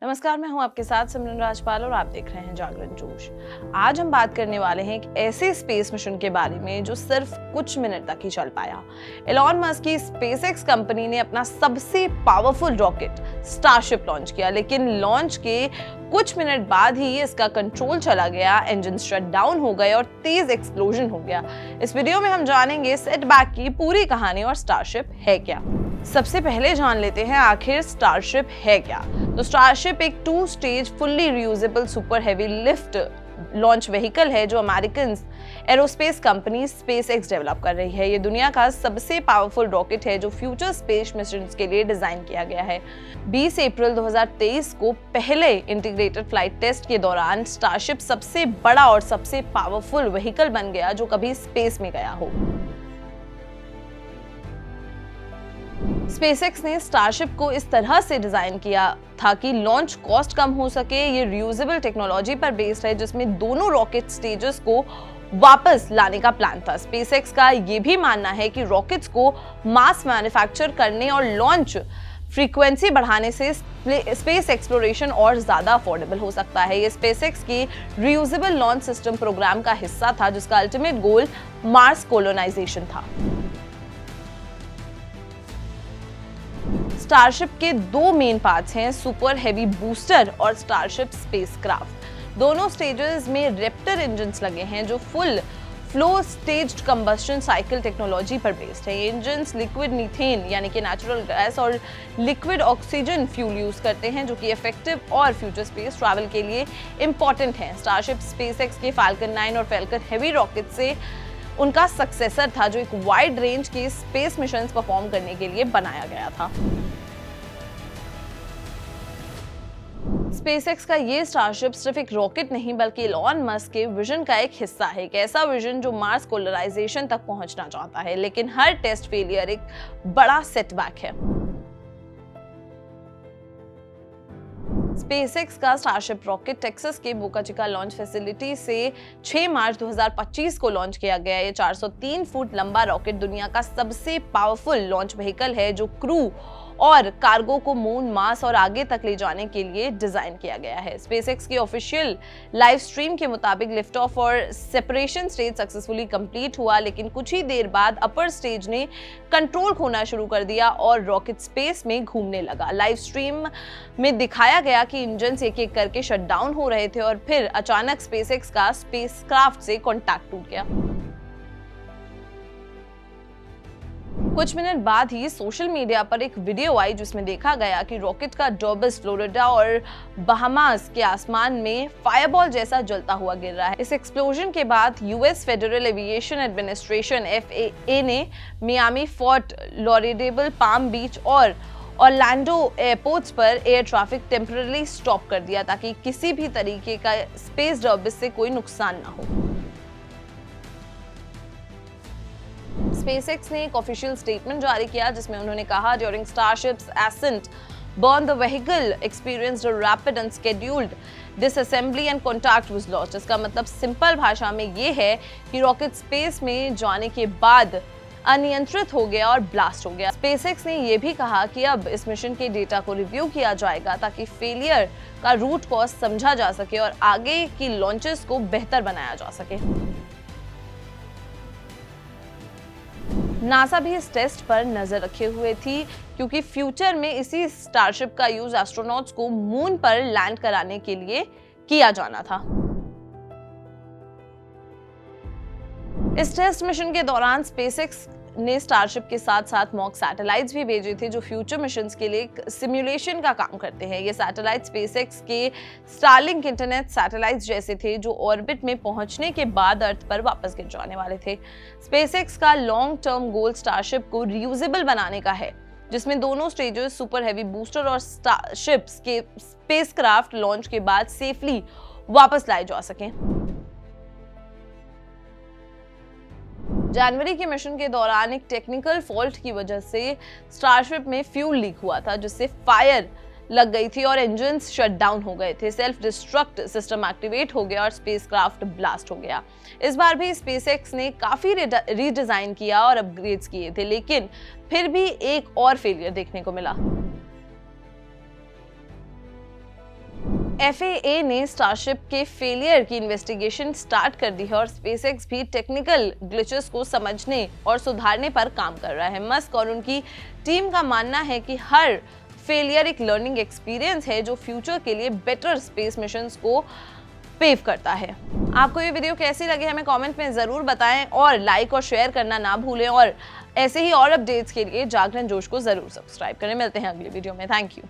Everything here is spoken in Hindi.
नमस्कार, मैं हूं आपके साथ सिमरन राजपाल और आप देख रहे हैं जागरण जोश। आज हम बात करने वाले हैं एक ऐसे स्पेस मिशन के बारे में जो सिर्फ कुछ मिनट तक ही चल पाया। एलॉन मस्क की स्पेसएक्स कंपनी ने अपना सबसे पावरफुल रॉकेट स्टारशिप लॉन्च किया, लेकिन लॉन्च के कुछ मिनट बाद ही इसका कंट्रोल चला गया, इंजन शट डाउन हो गए और तेज एक्सप्लोजन हो गया। इस वीडियो में हम जानेंगे सेटबैक की पूरी कहानी और स्टारशिप है क्या। सबसे पहले जान लेते हैं आखिर स्टारशिप है क्या। तो स्टारशिप एक 2 stage fully reusable super heavy lift launch vehicle है जो American aerospace company SpaceX develop कर रही है। ये दुनिया का सबसे पावरफुल रॉकेट है जो फ्यूचर स्पेस मिशंस के लिए डिजाइन किया गया है। 20 अप्रैल 2023 को पहले इंटीग्रेटेड फ्लाइट टेस्ट के दौरान स्टारशिप सबसे बड़ा और सबसे पावरफुल व्हीकल बन गया जो कभी स्पेस में गया हो। स्पेसएक्स ने स्टारशिप को इस तरह से डिजाइन किया था कि लॉन्च कॉस्ट कम हो सके। ये रियूजेबल टेक्नोलॉजी पर बेस्ड है जिसमें दोनों रॉकेट स्टेजेस को वापस लाने का प्लान था। स्पेसएक्स का ये भी मानना है कि रॉकेट्स को मास मैन्युफैक्चर करने और लॉन्च फ्रीक्वेंसी बढ़ाने से स्पेस एक्सप्लोरेशन और ज्यादा अफोर्डेबल हो सकता है। ये स्पेसएक्स के रियूजेबल लॉन्च सिस्टम प्रोग्राम का हिस्सा था जिसका अल्टीमेट गोल मार्स कोलोनाइजेशन था। स्टारशिप के 2 मेन पार्ट्स हैं, सुपर हेवी बूस्टर और स्टारशिप स्पेसक्राफ्ट। दोनों स्टेजेस में रैप्टर इंजन्स लगे हैं जो full flow staged combustion cycle technology पर बेस्ड है। ये इंजन्स लिक्विड मीथेन यानी कि नेचुरल गैस और लिक्विड ऑक्सीजन फ्यूल यूज करते हैं जो कि इफेक्टिव और फ्यूचर स्पेस ट्रैवल के लिए इंपॉर्टेंट हैं। स्टारशिप स्पेसएक्स के फाल्कन 9 और फाल्कन हेवी रॉकेट से उनका सक्सेसर था जो एक वाइड रेंज के स्पेस मिशंस परफॉर्म करने के लिए बनाया गया था। स्पेसएक्स का ये स्टारशिप सिर्फ एक रॉकेट नहीं बल्कि एलॉन मस्क के विजन का एक हिस्सा है। एक ऐसा विजन जो मार्स कोलोनाइजेशन तक पहुंचना चाहता है, लेकिन हर टेस्ट फेलियर एक बड़ा सेटबैक है। स्पेसएक्स का स्टारशिप रॉकेट टेक्सास के बोका चिका लॉन्च फैसिलिटी से 6 मार्च 2025 को लॉन्च किया गया। ये 403 फुट लंबा रॉकेट दुनिया का सबसे पावरफुल लॉन्च व्हीकल है जो क्रू और कार्गो को मून, मार्स और आगे तक ले जाने के लिए डिजाइन किया गया है। स्पेसएक्स की ऑफिशियल लाइव स्ट्रीम के मुताबिक लिफ्ट ऑफ और सेपरेशन स्टेज सक्सेसफुली कंप्लीट हुआ, लेकिन कुछ ही देर बाद अपर स्टेज ने कंट्रोल खोना शुरू कर दिया और रॉकेट स्पेस में घूमने लगा। लाइव स्ट्रीम में दिखाया गया कि इंजन्स एक एक करके शट डाउन हो रहे थे और फिर अचानक स्पेसएक्स का स्पेसक्राफ्ट से कॉन्टैक्ट टूट गया। कुछ मिनट बाद ही सोशल मीडिया पर एक वीडियो आई जिसमें देखा गया कि रॉकेट का डॉबस, फ्लोरिडा और बहामास के आसमान में फायरबॉल जैसा जलता हुआ गिर रहा है। इस एक्सप्लोजन के बाद US federal aviation administration FAA ने मियामी, फोर्ट लॉरेडेबल, पाम बीच और ऑरलैंडो एयरपोर्ट्स पर एयर ट्रैफिक टेम्पररी स्टॉप कर दिया ताकि किसी भी तरीके का स्पेस डॉबस से कोई नुकसान ना हो। स्पेसएक्स ने एक ऑफिशियल स्टेटमेंट जारी किया जिसमें उन्होंने कहा, during स्टारशिप्स ascent burn the vehicle experienced a rapid unscheduled disassembly and contact was lost। इसका मतलब सिंपल भाषा में ये है कि रॉकेट स्पेस में जाने के बाद अनियंत्रित हो गया और ब्लास्ट हो गया। स्पेसएक्स ने यह भी कहा कि अब इस मिशन के डेटा को रिव्यू किया जाएगा ताकि फेलियर का रूट कॉज समझा जा सके और आगे की लॉन्चेस को बेहतर बनाया जा सके। नासा भी इस टेस्ट पर नजर रखे हुए थी क्योंकि फ्यूचर में इसी स्टारशिप का यूज एस्ट्रोनॉट्स को मून पर लैंड कराने के लिए किया जाना था। इस टेस्ट मिशन के दौरान स्पेसएक्स ने स्टारशिप के साथ साथ मॉक सैटेलाइट्स भी भेजे थे जो फ्यूचर मिशंस के लिए सिमुलेशन का काम करते हैं। ये सैटेलाइट स्पेसएक्स के स्टारलिंक इंटरनेट सैटेलाइट्स जैसे थे जो ऑर्बिट में पहुंचने के बाद अर्थ पर वापस गिर जाने वाले थे। स्पेसएक्स का लॉन्ग टर्म गोल स्टारशिप को रियूजेबल बनाने का है जिसमें दोनों स्टेजेस सुपर हेवी बूस्टर और स्टारशिप्स के स्पेसक्राफ्ट लॉन्च के बाद सेफली वापस लाए जा सकें। जनवरी के मिशन के दौरान एक टेक्निकल फॉल्ट की वजह से स्टारशिप में फ्यूल लीक हुआ था जिससे फायर लग गई थी और इंजन्स शट डाउन हो गए थे। सेल्फ डिस्ट्रक्ट सिस्टम एक्टिवेट हो गया और स्पेसक्राफ्ट ब्लास्ट हो गया। इस बार भी स्पेसएक्स ने काफी रीडिजाइन किया और अपग्रेड्स किए थे, लेकिन फिर भी एक और फेलियर देखने को मिला। FAA ने स्टारशिप के फेलियर की इन्वेस्टिगेशन स्टार्ट कर दी है और स्पेसएक्स भी टेक्निकल ग्लिचेस को समझने और सुधारने पर काम कर रहा है। मस्क और उनकी टीम का मानना है कि हर फेलियर एक लर्निंग एक्सपीरियंस है जो फ्यूचर के लिए बेटर स्पेस मिशंस को पेव करता है। आपको ये वीडियो कैसी लगी हमें कमेंट में जरूर बताएं और लाइक और शेयर करना ना भूलें और ऐसे ही और अपडेट्स के लिए जागरण जोश को जरूर सब्सक्राइब करें। मिलते हैं अगली वीडियो में। Thank you.